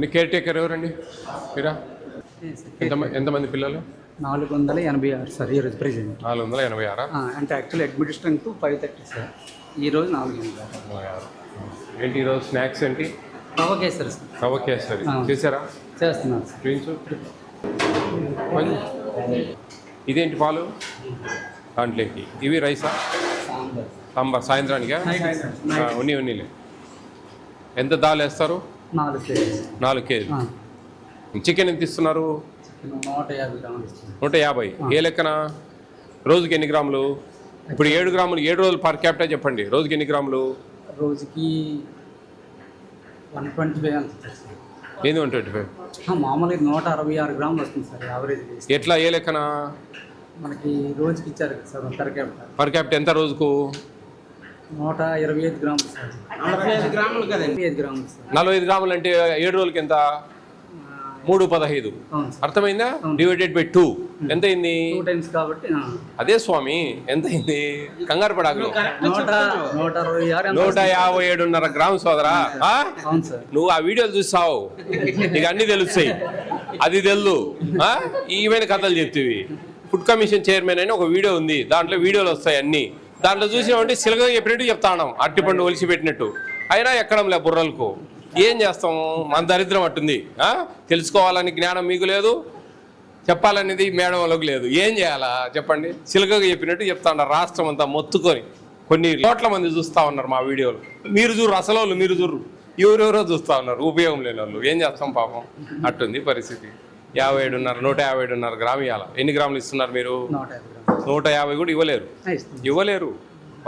మీ care taker ఎవరండి మీరా? ఎంతమంది పిల్లలు? 486 సార్ ఈరోజు ప్రెజెంట్. 486. అంటే యాక్చువల్లీ అడ్మిట్ స్ట్రెంగ్త్ 530 సార్. ఈరోజు 486. ఏంటి ఈరోజు స్నాక్స్ ఏంటి? రవ్వ కేసరి సార్. రవ్వ కేసరి చేశారా? చేస్తున్నాను సార్. డ్రింక్స్ ఇదేంటి పాలు దాంట్లోకి ఇవి రైసా సాంబార్ సాయంత్రానికా? ఉన్నీలే. ఎంత దాల్ వేస్తారు? 4 కేజీ. 4 కేజీ. చికెన్ ఎంత ఇస్తున్నారు? 150 గ్రాములు. 150. ఏ లెక్కన? రోజుకి ఎన్ని గ్రాములు? ఇప్పుడు 7 గ్రాములు 7 రోజులు పర్ క్యాపిటల్ చెప్పండి. రోజుకి ఎన్ని గ్రాములు? రోజుకి 125 వస్తుంది సార్. ఏంది 125? మామూలుగా 166 గ్రాములు వస్తుంది సార్ యావరేజ్. ఎట్లా ఏ లెక్కన? మనకి రోజుకి ఇచ్చారు కదా sir per capital. Per capital ఎంత రోజుకు? 125 గ్రాములు సార్. 45 గ్రాములు కదండి. 45 గ్రాములు సార్. 45 గ్రాములు అంటే 7 రోజులకి ఎంత? 315. అర్థమైందా? డివైడెడ్ బై 2 ఎంత అయింది? 2 టైమ్స్ కాబట్టి. అదే స్వామి ఎంత అయింది? కంగారు పడాకు. 157.5 గ్రాము సోదరా. నువ్వు ఆ వీడియోలు చూస్తావు, నీకు అన్ని తెలుస్తాయి. అది తెలుదు ఈవెన్ కథలు చెప్తేవి. ఫుడ్ కమిషన్ చైర్మన్ అని ఒక వీడియో ఉంది, దాంట్లో వీడియోలు వస్తాయి అన్ని. దాంట్లో చూసినామంటే సిలగా చెప్పినట్టు చెప్తా ఉన్నాం, అట్టిపండు ఒలిసి పెట్టినట్టు. అయినా ఎక్కడంలే బుర్రలకు. ఏం చేస్తాము, మన దరిద్రం అట్టుంది. తెలుసుకోవాలని జ్ఞానం మీకు లేదు, చెప్పాలనేది మేడం వాళ్ళకి లేదు. ఏం చేయాలా చెప్పండి? సిలకగా చెప్పినట్టు చెప్తా ఉన్నారు. రాష్ట్రం అంతా మొత్తుకొని కొన్ని కోట్ల మంది చూస్తూ ఉన్నారు మా వీడియోలు. మీరు చూరు, అసలు వాళ్ళు మీరు చూరు, ఎవరెవరో చూస్తూ ఉన్నారు, ఉపయోగం లేని వాళ్ళు. ఏం చేస్తాం పాపం, అట్టుంది పరిస్థితి. 150 గ్రాము ఇవ్వాలి. ఎన్ని గ్రాములు ఇస్తున్నారు మీరు? 150 కూడా ఇవ్వలేరు.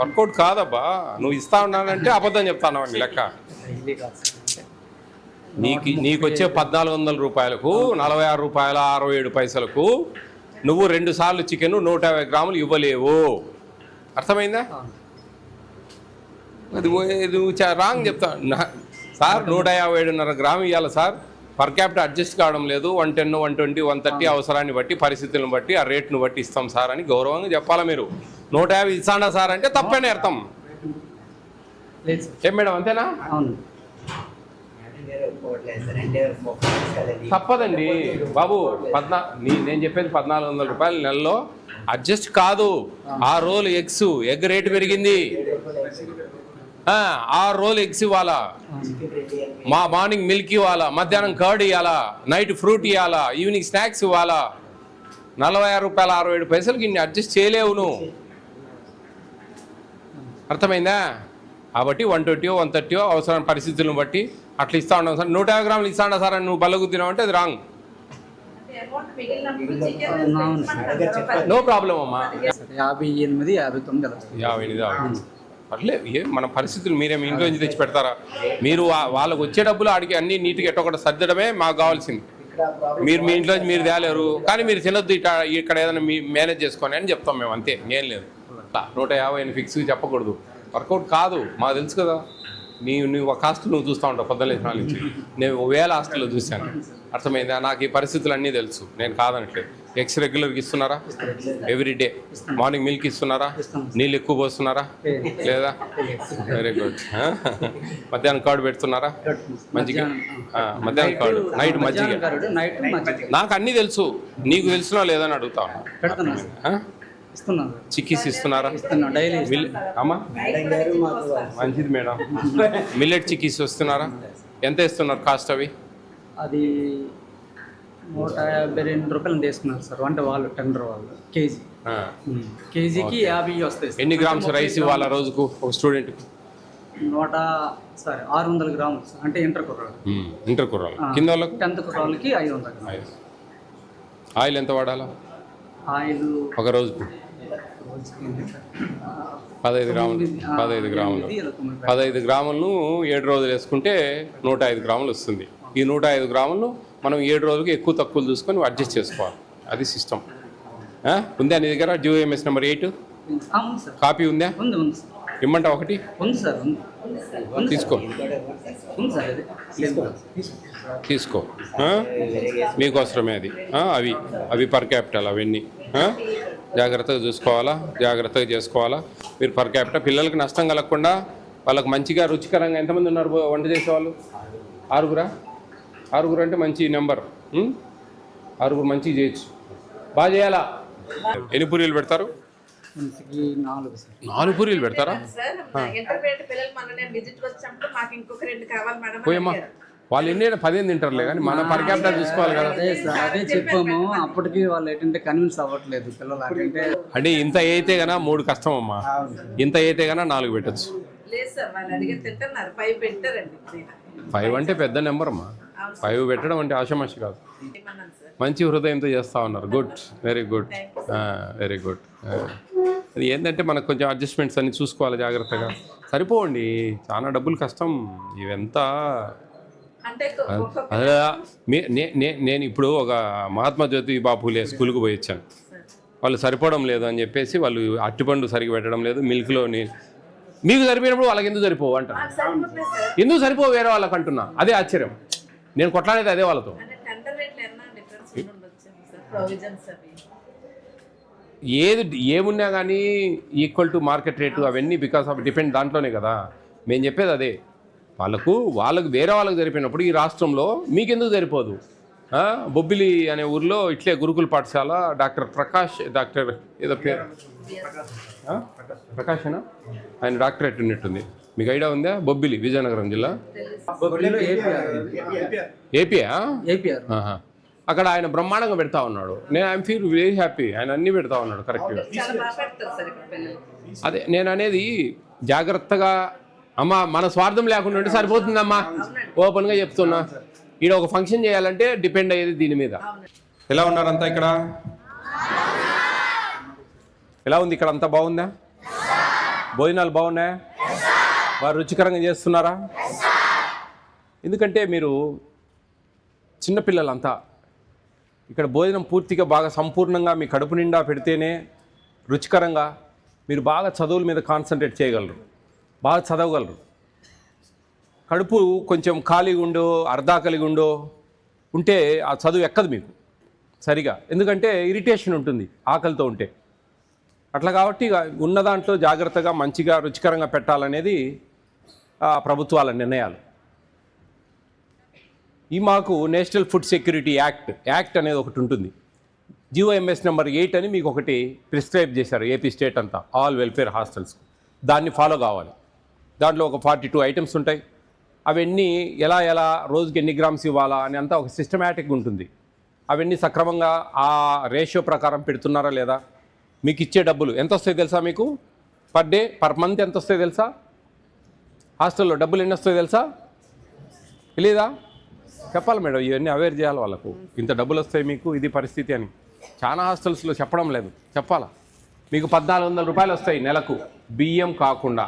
వర్కౌట్ కాదబ్బా. నువ్వు ఇస్తా ఉన్నానంటే అబద్ధం చెప్తాను అండి లెక్క. నీకు వచ్చే 1400 రూపాయలకు 46 రూపాయల 67 పైసలకు నువ్వు 2 సార్లు చికెన్ 150 గ్రాములు ఇవ్వలేవు. అర్థమైందా? అది నువ్వు రాంగ్ చెప్తా సార్. 157.5 గ్రాము ఇవ్వాలి సార్. పర్ క్యాపిటల్ అడ్జస్ట్ కావడం లేదు. 110, 120, 130 అవసరాన్ని బట్టి పరిస్థితులను బట్టి ఆ రేట్ను బట్టి ఇస్తాం సార్ అని గౌరవంగా చెప్పాలా మీరు. 150 ఇస్తాడా సార్ అంటే తప్పని అర్థం. ఏం మేడం అంతేనా? తప్పదండి బాబు. నేను చెప్పేది 1400 రూపాయలు నెలలో అడ్జస్ట్ కాదు. 6 రోజులు ఎగ్ రేటు పెరిగింది. 6 రోజులు ఎగ్స్ ఇవ్వాలా, మార్నింగ్ మిల్క్ ఇవ్వాలా, మధ్యాహ్నం కర్డ్ ఇవ్వాలా, నైట్ ఫ్రూట్ ఇవ్వాలా, ఈవినింగ్ స్నాక్స్ ఇవ్వాలా. 46 రూపాయల 67 పైసలకి ఇన్ని అడ్జస్ట్ చేయలేవు నువ్వు. అర్థమైందా? కాబట్టి 120, 130 అవసరం పరిస్థితులను బట్టి అట్లా ఇస్తా ఉన్నాం సార్. 150 గ్రాములు ఇస్తాడా సార్ అని నువ్వు బల్లగుద్దినావు అంటే అది రాంగ్. నో ప్రాబ్లం అమ్మా. 58 అట్లే మన పరిస్థితులు మీరేమి ఇంట్లో నుంచి తెచ్చి పెడతారా? మీరు వాళ్ళకి వచ్చే డబ్బులు ఆడికి అన్ని నీట్గా ఎట్టొకటి సర్దడమే మాకు కావాల్సింది. మీరు మీ ఇంట్లో మీరు తేలేరు, కానీ మీరు తినొద్దు ఇక్కడ ఏదైనా మేనేజ్ చేసుకొని అని చెప్తాం మేము, అంతే. ఏం లేదు. 150 ఫిక్స్గా చెప్పకూడదు. వర్కౌట్ కాదు, మాకు తెలుసు కదా. నువ్వు ఒక హాస్టల్ నువ్వు చూస్తూ ఉంటావు పొద్దున్న నుంచి. నేను 1000 హాస్టల్లో చూశాను. అర్థమైందా? నాకు ఈ పరిస్థితులు అన్నీ తెలుసు. నేను కాదనట్లేదు. ఎగ్స్ రెగ్యులర్గా ఇస్తున్నారా? ఎవ్రీడే. మార్నింగ్ మిల్క్ ఇస్తున్నారా? నీళ్ళు ఎక్కువ పోస్తున్నారా లేదా? Very good. మధ్యాహ్నం కర్డ్ పెడుతున్నారా? మజ్జిగ. మధ్యాహ్నం కర్డ్, నైట్ మజ్జిగ. నాకు అన్నీ తెలుసు, నీకు తెలిసినా లేదని అడుగుతా ఉన్నా. చిక్కీస్ ఇస్తున్నారా? అమ్మా మంచిది మేడం. మిల్లెట్ చిక్కీస్ వస్తున్నారా? ఎంత ఇస్తున్నారు కాస్ట్ అవి? అది 152 రూపాయలు తీసుకున్నారు సార్. అంటే వాళ్ళు టెండర్ వాళ్ళు కేజీకి 50 వస్తాయి. ఎన్ని గ్రామ్స్ రైస్ ఇవ్వాలా రోజుకు ఒక స్టూడెంట్? 600 గ్రాములు అంటే ఇంటర్ కుర్రాలు. కింద వాళ్ళకి 10th కుర్రాలకి 500 గ్రాములు. ఆయిల్ ఎంత వాడాలా ఆయిల్ ఒక రోజుకు? 15 గ్రాములు. 15 గ్రాములను 7 రోజులు వేసుకుంటే 105 గ్రాములు వస్తుంది. ఈ 105 గ్రాములను మనం 7 రోజులకి ఎక్కువ తక్కువ చూసుకొని అడ్జస్ట్ చేసుకోవాలి. అది సిస్టమ్. ఉందా నీ దగ్గర GOMS నెంబర్ 8 కాపీ ఉందా? ఇమ్మంటా ఒకటి? తీసుకో మీకోసమే అది. అవి పర్ క్యాపిటల్ అవన్నీ జాగ్రత్తగా చూసుకోవాలా, జాగ్రత్తగా చేసుకోవాలా. మీరు పర్ క్యాపిటల్ పిల్లలకి నష్టం కలగకుండా వాళ్ళకి మంచిగా రుచికరంగా. ఎంతమంది ఉన్నారు వంట చేసేవాళ్ళు? 6గురా? 6 అంటే మంచి నెంబర్. 6 మంచిగా చేయొచ్చు, బాగా చేయాలా. ఎన్ని పూరీలు పెడతారు? మనిషికి 4 సార్. 4 పూరీలు పెడతారా? ఇంటర్మీడియట్ పిల్లలు మొన్న నేను విజిట్ వచ్చినప్పుడు మాకు ఇంకొక 2 కావాలి మేడం పోయమ్మా, వాళ్ళు ఎన్ని 10 తింటారులే, కానీ మన పర్ క్యాపిటల్ చూసుకోవాలి కదా. అదే సార్, అదే చెప్పాము. అప్పటికి వాళ్ళు ఏంటంటే కన్విన్స్ అవ్వట్లేదు పిల్లలు. అంటే ఇంత అయితే కన్నా 3 కష్టం అమ్మా, ఇంత అయితే కన్నా 4 పెట్టచ్చు. లేదు సార్, వాళ్ళు అడిగి తింటున్నారు. 5 పెట్టారండి. 5 అంటే పెద్ద నెంబర్ అమ్మా. 5 పెట్టడం అంటే ఆషామాషి కాదు. ఏమన్నాను సార్? మంచి హృదయంతో చేస్తూ ఉన్నారు. Good, very good, very good. అది ఏంటంటే మనకు కొంచెం అడ్జస్ట్మెంట్స్ అన్ని చూసుకోవాలి జాగ్రత్తగా. సరిపోండి, చాలా డబ్బులు కష్టం ఇవంతా. అంటే అదే నేను ఇప్పుడు ఒక మహాత్మా జ్యోతిబా ఫూలే స్కూల్కి పోయి వచ్చాను. వాళ్ళు సరిపోవడం లేదు అని చెప్పేసి వాళ్ళు అరటిపండు సరిగ్గా పెట్టడం లేదు, మిల్క్లో మీకు సరిపోయినప్పుడు వాళ్ళకి ఎందుకు సరిపోవు అంటారు. ఎందుకు సరిపోవు వేరే వాళ్ళకి అంటున్నా, అదే ఆశ్చర్యం. నేను కొట్లాడేది అదే వాళ్ళతో. ఏమున్నా కానీ ఈక్వల్ టు మార్కెట్ రేటు అవన్నీ బికాస్ ఆఫ్ డిపెండ్ దాంట్లోనే కదా. మేము చెప్పేది అదే, వాళ్ళకు వేరే వాళ్ళకి సరిపోయినప్పుడు ఈ రాష్ట్రంలో మీకెందుకు సరిపోదు. బొబ్బిలి అనే ఊర్లో ఇట్లే గురుకుల పాఠశాల డాక్టర్ ఏదో పేరు ప్రకాశనా, ఆయన డాక్టరేట్ ఉన్నట్టుంది, మీకు ఐడియా ఉందా? బొబ్బిలి, విజయనగరం జిల్లా. ఏపీయా? అక్కడ ఆయన బ్రహ్మాండంగా పెడతా ఉన్నాడు. నేను ఐఎమ్ ఫీల్ వెరీ హ్యాపీ. ఆయన అన్నీ పెడతా ఉన్నాడు కరెక్ట్గా. అదే నేను అనేది, జాగ్రత్తగా అమ్మా, మన స్వార్థం లేకుండా ఉంటే సరిపోతుందమ్మా. ఓపెన్గా చెప్తున్నా, ఈడ ఒక ఫంక్షన్ చేయాలంటే డిపెండ్ అయ్యేది దీని మీద. ఎలా ఉన్నారంతా ఇక్కడ? ఎలా ఉంది ఇక్కడ? అంతా బాగుందా? భోజనాలు బాగున్నాయా? వారు రుచికరంగా చేస్తున్నారా? ఎందుకంటే మీరు చిన్నపిల్లలంతా ఇక్కడ భోజనం పూర్తిగా బాగా సంపూర్ణంగా మీ కడుపు నిండా పెడితేనే రుచికరంగా మీరు బాగా చదువుల మీద కాన్సన్ట్రేట్ చేయగలరు, బాగా చదవగలరు. కడుపు కొంచెం ఖాళీగా ఉండో అర్ధాకలిగా ఉంటే ఆ చదువు ఎక్కదు మీకు సరిగా, ఎందుకంటే ఇరిటేషన్ ఉంటుంది ఆకలితో ఉంటే. అట్లా కాబట్టి ఉన్న దాంట్లో జాగ్రత్తగా మంచిగా రుచికరంగా పెట్టాలనేది ప్రభుత్వాల నిర్ణయాలు. ఈ మాకు నేషనల్ ఫుడ్ సెక్యూరిటీ యాక్ట్ అనేది ఒకటి ఉంటుంది. GOMS నెంబర్ 8 అని మీకు ఒకటి ప్రిస్క్రైబ్ చేశారు ఏపీ స్టేట్ అంతా, ఆల్ వెల్ఫేర్ హాస్టల్స్. దాన్ని ఫాలో కావాలి. దాంట్లో ఒక 42 ఐటమ్స్ ఉంటాయి. అవన్నీ ఎలా రోజుకి ఎన్ని గ్రామ్స్ ఇవ్వాలా అని అంతా ఒక సిస్టమేటిక్గా ఉంటుంది. అవన్నీ సక్రమంగా ఆ రేషియో ప్రకారం పెడుతున్నారా లేదా? మీకు ఇచ్చే డబ్బులు ఎంత వస్తాయి తెలుసా? మీకు పర్ మంత్ ఎంత వస్తాయి తెలుసా? హాస్టల్లో డబ్బులు ఎన్ని వస్తాయి తెలుసా? తెలీదా? చెప్పాలి మేడం, ఇవన్నీ అవేర్ చేయాలి వాళ్ళకు. ఇంత డబ్బులు వస్తాయి మీకు, ఇది పరిస్థితి అని. చాలా హాస్టల్స్లో చెప్పడం లేదు, చెప్పాలా. మీకు 1400 రూపాయలు వస్తాయి నెలకు, బియ్యం కాకుండా,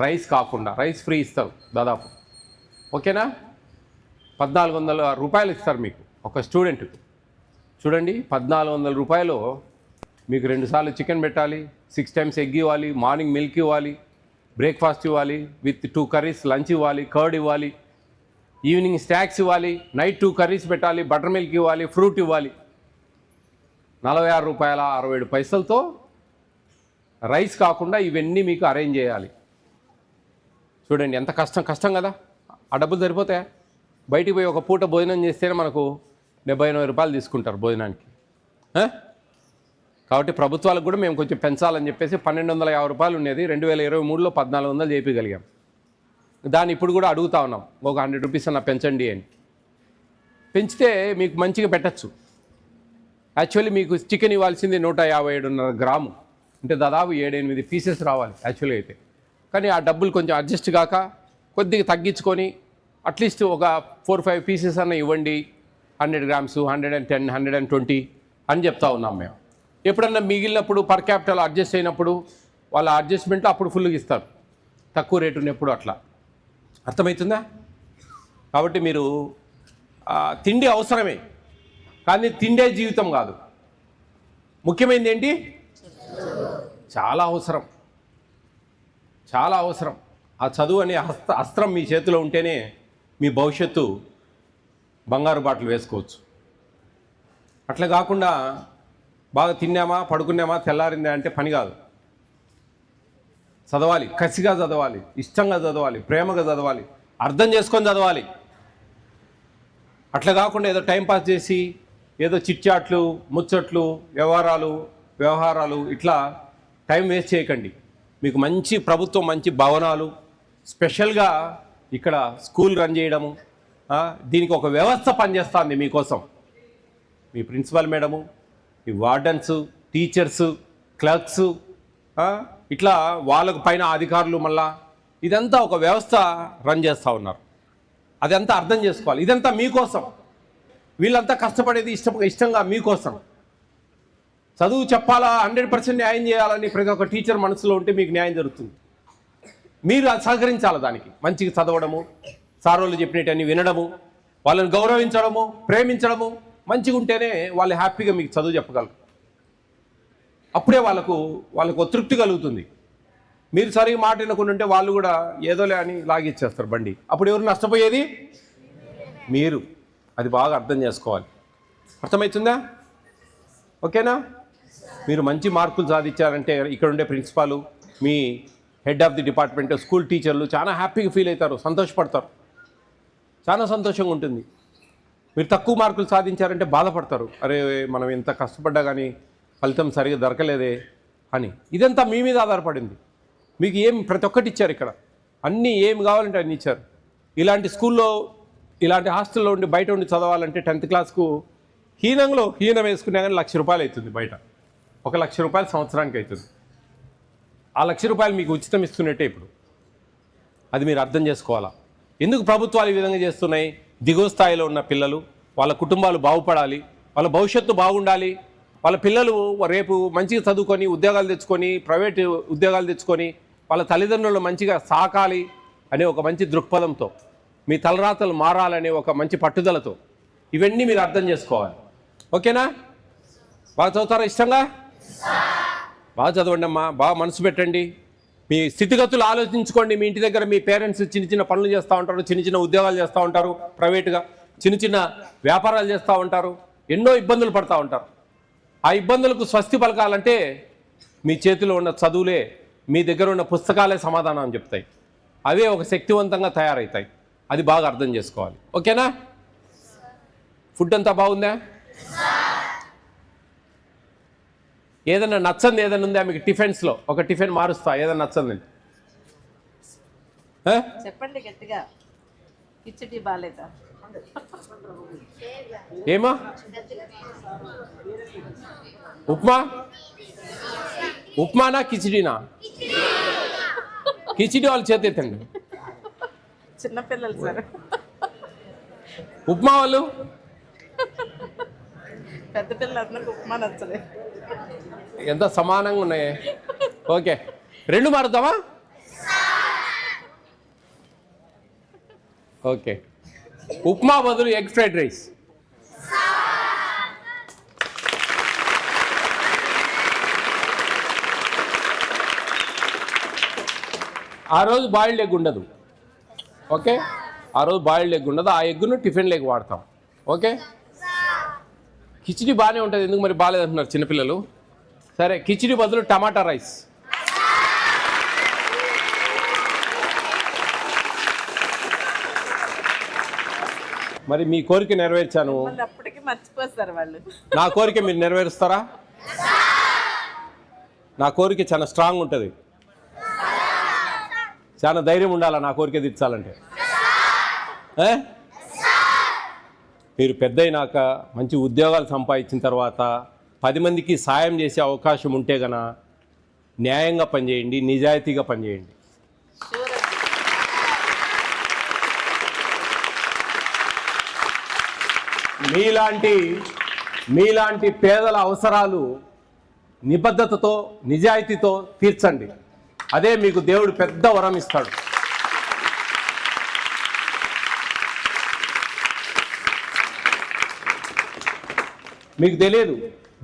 రైస్ కాకుండా. రైస్ ఫ్రీ ఇస్తారు దాదాపు, ఓకేనా? 1400 రూపాయలు ఇస్తారు మీకు ఒక స్టూడెంట్కి. చూడండి, 1400 రూపాయలు మీకు 2 సార్లు చికెన్ పెట్టాలి, 6 టైమ్స్ ఎగ్ ఇవ్వాలి, మార్నింగ్ మిల్క్ ఇవ్వాలి, బ్రేక్ఫాస్ట్ ఇవ్వాలి, విత్ 2 కర్రీస్ లంచ్ ఇవ్వాలి, కర్డ్ ఇవ్వాలి, ఈవినింగ్ స్నాక్స్ ఇవ్వాలి, నైట్ 2 కర్రీస్ పెట్టాలి, బటర్ మిల్క్ ఇవ్వాలి, ఫ్రూట్ ఇవ్వాలి. 46 రూపాయల 67 పైసలతో రైస్ కాకుండా ఇవన్నీ మీకు అరేంజ్ చేయాలి. చూడండి ఎంత కష్టం కదా. ఆ డబ్బులు సరిపోతాయా? బయటికి పోయి ఒక పూట భోజనం చేస్తేనే మనకు 70-80 రూపాయలు తీసుకుంటారు భోజనానికి. కాబట్టి ప్రభుత్వాలకు కూడా మేము కొంచెం పెంచాలని చెప్పేసి 1250 రూపాయలు ఉండేది 2023లో 1400 చేయగలిగాం. దాన్ని ఇప్పుడు కూడా అడుగుతా ఉన్నాం, ఒక 100 రూపీస్ అన్న పెంచండి అని. పెంచితే మీకు మంచిగా పెట్టచ్చు. యాక్చువల్లీ మీకు చికెన్ ఇవ్వాల్సింది 157.5 గ్రాము, అంటే దాదాపు 7-8 పీసెస్ రావాలి యాక్చువల్లీ అయితే. కానీ ఆ డబ్బులు కొంచెం అడ్జస్ట్ కాక కొద్దిగా తగ్గించుకొని అట్లీస్ట్ ఒక 4-5 పీసెస్ అన్న ఇవ్వండి, 100 గ్రామ్స్, 110, 120 అని చెప్తా ఉన్నాం మేము. ఎప్పుడన్నా మిగిలినప్పుడు పర్ క్యాపిటల్ అడ్జస్ట్ అయినప్పుడు వాళ్ళ అడ్జస్ట్మెంట్లో అప్పుడు ఫుల్గా ఇస్తారు, తక్కువ రేటు ఉన్నప్పుడు. అట్లా అర్థమవుతుందా? కాబట్టి మీరు తిండి అవసరమే, కానీ తిండే జీవితం కాదు. ముఖ్యమైనది ఏంటి? చాలా అవసరం, చాలా అవసరం. ఆ చదువు అనే అస్త్రం మీ చేతిలో ఉంటేనే మీ భవిష్యత్తు బంగారు బాటలు వేసుకోవచ్చు. అట్లా కాకుండా బాగా తిన్నామా, పడుకున్నామా, తెల్లారిందా అంటే పని కాదు. చదవాలి, కసిగా చదవాలి, ఇష్టంగా చదవాలి, ప్రేమగా చదవాలి, అర్థం చేసుకొని చదవాలి. అట్లా కాకుండా ఏదో టైంపాస్ చేసి ఏదో చిట్చాట్లు ముచ్చట్లు వ్యవహారాలు ఇట్లా టైం వేస్ట్ చేయకండి. మీకు మంచి ప్రభుత్వం మంచి భవనాలు, స్పెషల్గా ఇక్కడ స్కూల్ రన్ చేయడము, దీనికి ఒక వ్యవస్థ పనిచేస్తుంది మీకోసం. మీ ప్రిన్సిపల్ మేడము, మీ వార్డన్స్, టీచర్సు, క్లర్క్స్, ఇట్లా వాళ్ళకు పైన అధికారులు, మళ్ళా ఇదంతా ఒక వ్యవస్థ రన్ చేస్తూ ఉన్నారు. అదంతా అర్థం చేసుకోవాలి. ఇదంతా మీకోసం. వీళ్ళంతా కష్టపడేది ఇష్టంగా మీకోసం. చదువు చెప్పాలా, 100% న్యాయం చేయాలని ప్రతి ఒక్క టీచర్ మనసులో ఉంటే మీకు న్యాయం జరుగుతుంది. మీరు సహకరించాలి దానికి. మంచిగా చదవడము, సార్ వాళ్ళు చెప్పినట్టని వినడము, వాళ్ళని గౌరవించడము, ప్రేమించడము, మంచిగా ఉంటేనే వాళ్ళు హ్యాపీగా మీకు చదువు చెప్పగలరు. అప్పుడే వాళ్ళకు తృప్తి కలుగుతుంది. మీరు సరిగా మాట వినకుండా ఉంటే వాళ్ళు కూడా ఏదోలే అని లాగిచ్చేస్తారు బండి. అప్పుడు ఎవరు నష్టపోయేది? మీరు. అది బాగా అర్థం చేసుకోవాలి. అర్థమవుతుందా? ఓకేనా? మీరు మంచి మార్కులు సాధించారంటే ఇక్కడ ఉండే principal, me head of the department, school టీచర్లు చాలా హ్యాపీగా ఫీల్ అవుతారు, సంతోషపడతారు, చాలా సంతోషంగా ఉంటుంది. మీరు తక్కువ మార్కులు సాధించారంటే బాధపడతారు, అరే మనం ఎంత కష్టపడ్డా కానీ ఫలితం సరిగా దొరకలేదే అని. ఇదంతా మీ మీద ఆధారపడింది. మీకు ప్రతి ఒక్కటి ఇచ్చారు ఇక్కడ, అన్నీ ఏం కావాలంటే అన్నీ ఇచ్చారు. ఇలాంటి స్కూల్లో, ఇలాంటి హాస్టల్లో ఉండి బయట ఉండి చదవాలంటే 10th క్లాస్కు హీనం వేసుకునే కానీ ₹1,00,000 అవుతుంది. బయట ₹1,00,000 సంవత్సరానికి అవుతుంది. ఆ ₹1,00,000 మీకు ఉచితం ఇస్తున్నట్టే ఇప్పుడు. అది మీరు అర్థం చేసుకోవాలా. ఎందుకు ప్రభుత్వాలు ఈ విధంగా చేస్తున్నాయి? దిగువ స్థాయిలో ఉన్న పిల్లలు, వాళ్ళ కుటుంబాలు బాగుపడాలి, వాళ్ళ భవిష్యత్తు బాగుండాలి, వాళ్ళ పిల్లలు రేపు మంచిగా చదువుకొని ఉద్యోగాలు తెచ్చుకొని, ప్రైవేటు ఉద్యోగాలు తెచ్చుకొని వాళ్ళ తల్లిదండ్రులు మంచిగా సాకాలి అనే ఒక మంచి దృక్పథంతో, మీ తలరాతలు మారాలనే ఒక మంచి పట్టుదలతో ఇవన్నీ మీరు అర్థం చేసుకోవాలి. ఓకేనా? బాగా చదువుతారా? ఇష్టంగా బాగా చదవండి అమ్మా, బాగా మనసు పెట్టండి. మీ స్థితిగతులు ఆలోచించుకోండి. మీ ఇంటి దగ్గర మీ పేరెంట్స్ చిన్న పనులు చేస్తూ ఉంటారు, చిన్న ఉద్యోగాలు చేస్తూ ఉంటారు, ప్రైవేటుగా చిన్న వ్యాపారాలు చేస్తూ ఉంటారు, ఎన్నో ఇబ్బందులు పడుతూ ఉంటారు. ఆ ఇబ్బందులకు స్వస్తి పలకాలంటే మీ చేతిలో ఉన్న చదువులే, మీ దగ్గర ఉన్న పుస్తకాలే సమాధానం చెప్తాయి. అవే ఒక శక్తివంతంగా తయారవుతాయి. అది బాగా అర్థం చేసుకోవాలి. ఓకేనా? ఫుడ్ అంతా బాగుందా? ఏదైనా నచ్చంది ఏదైనా ఉందా మీకు? టిఫిన్స్లో ఒక టిఫిన్ మారుస్తా, ఏదైనా నచ్చంది చెప్పండి గట్టిగా. కిచడి బాలేదా? ఏమా? ఉప్మానా కిచిడీనా? కిచిడి వాళ్ళు చేతెత్తండి. చిన్నపిల్లలు సార్. ఉప్మా వాళ్ళు? పెద్ద పిల్లలందరికీ ఉప్మా నచ్చలేదు. ఎంత సమానంగా ఉన్నాయి. ఓకే, 2 మారుద్దామా? ఓకే, ఉప్మా బదులు ఎగ్ ఫ్రైడ్ రైస్. ఆ రోజు బాయిల్డ్ ఎగ్ ఉండదు. ఓకే, ఆ రోజు బాయిల్డ్ ఎగ్ ఉండదు. ఆ ఎగ్గును టిఫిన్ లెగ్ వాడతాం. ఓకే, కిచిడి బాగానే ఉంటుంది. ఎందుకు మరి బాగాలేదంటున్నారు చిన్నపిల్లలు? సరే, కిచిడి బదులు టమాటా రైస్. మరి మీ కోరిక నెరవేర్చాను. అప్పటికి మర్చిపోతారు వాళ్ళు. నా కోరిక మీరు నెరవేరుస్తారా? నా కోరిక చాలా స్ట్రాంగ్ ఉంటుంది, చాలా ధైర్యం ఉండాలా నా కోరిక తీర్చాలంటే. మీరు పెద్ద అయినాక మంచి ఉద్యోగాలు సంపాదించిన తర్వాత 10 మందికి సాయం చేసే అవకాశం ఉంటే గన న్యాయంగా పనిచేయండి, నిజాయితీగా పనిచేయండి. మీలాంటి పేదల అవసరాలు నిబద్ధతతో, నిజాయితీతో తీర్చండి. అదే మీకు దేవుడు పెద్ద వరం ఇస్తాడు. మీకు తెలియదు,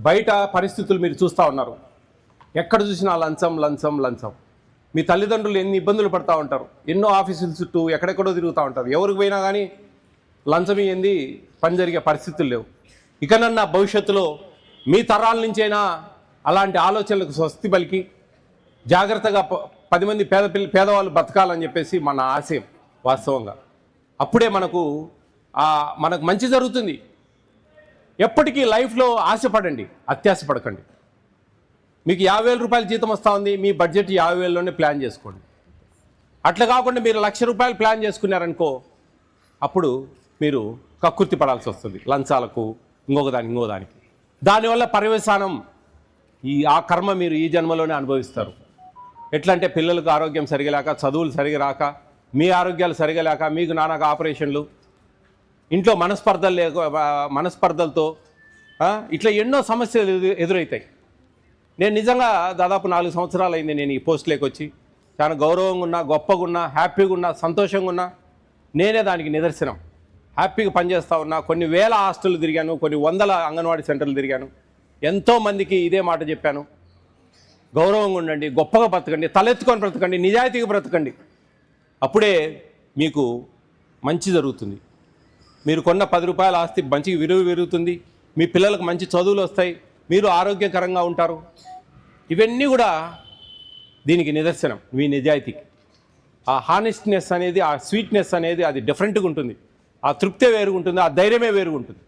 బయట పరిస్థితులు మీరు చూస్తూ ఉన్నారు. ఎక్కడ చూసినా లంచం లంచం లంచం. మీ తల్లిదండ్రులు ఎన్ని ఇబ్బందులు పడుతూ ఉంటారు, ఎన్నో ఆఫీసుల చుట్టూ ఎక్కడెక్కడో తిరుగుతూ ఉంటారు. ఎవరికి పోయినా కానీ లంచం ఇయ్యింది పని జరిగే పరిస్థితులు లేవు. ఇకనన్నా భవిష్యత్తులో మీ తరాల నుంచైనా అలాంటి ఆలోచనలకు స్వస్తి పలికి జాగ్రత్తగా 10 మంది పేదవాళ్ళు బతకాలని చెప్పేసి మన ఆశయం వాస్తవంగా. అప్పుడే మనకు మనకు మంచి జరుగుతుంది. ఎప్పటికీ లైఫ్లో ఆశపడండి, అత్యాశపడకండి. మీకు 50,000 రూపాయల జీతం వస్తూ ఉంది, మీ బడ్జెట్ 50,000లోనే ప్లాన్ చేసుకోండి. అట్లా కాకుండా మీరు 1,00,000 రూపాయలు ప్లాన్ చేసుకున్నారనుకో, అప్పుడు మీరు కక్కుర్తి పడాల్సి వస్తుంది లంచాలకు, ఇంకొక దానికి. దానివల్ల పర్యవసానం ఆ కర్మ మీరు ఈ జన్మలోనే అనుభవిస్తారు. ఎట్లా అంటే పిల్లలకు ఆరోగ్యం సరిగా లేక, చదువులు సరిగా రాక, మీ ఆరోగ్యాలు సరిగా లేక, మీకు నానాక ఆపరేషన్లు, ఇంట్లో మనస్పర్ధలతో ఇట్లా ఎన్నో సమస్యలు ఎదురవుతాయి. నేను నిజంగా దాదాపు 4 సంవత్సరాలు అయింది నేను ఈ పోస్ట్లోకి వచ్చి. చాలా గౌరవంగా ఉన్నా, గొప్పగా ఉన్నా, హ్యాపీగా ఉన్నా, సంతోషంగా ఉన్నా. నేనే దానికి నిదర్శనం. హ్యాపీగా పనిచేస్తూ ఉన్నా. కొన్ని వేల హాస్టళ్ళు తిరిగాను, కొన్ని వందల అంగన్వాడీ సెంటర్లు తిరిగాను. ఎంతోమందికి ఇదే మాట చెప్పాను. గౌరవంగా ఉండండి, గొప్పగా బ్రతకండి, తలెత్తుకొని బ్రతకండి, నిజాయితీగా బ్రతకండి. అప్పుడే మీకు మంచి జరుగుతుంది. మీరు కొన్న 10 రూపాయల ఆస్తి మంచిగా విలువ పెరుగుతుంది. మీ పిల్లలకు మంచి చదువులు వస్తాయి, మీరు ఆరోగ్యకరంగా ఉంటారు. ఇవన్నీ కూడా దీనికి నిదర్శనం, మీ నిజాయితీకి. ఆ హానెస్ట్నెస్ అనేది, ఆ స్వీట్నెస్ అనేది అది డిఫరెంట్గా ఉంటుంది. ఆ తృప్తే వేరుగా ఉంటుంది, ఆ ధైర్యమే వేరుగా ఉంటుంది.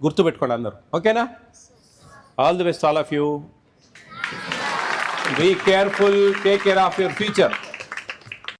గుర్తుపెట్టుకోండి అందరూ. ఓకేనా? All the best all of you. Be careful, take care of your future.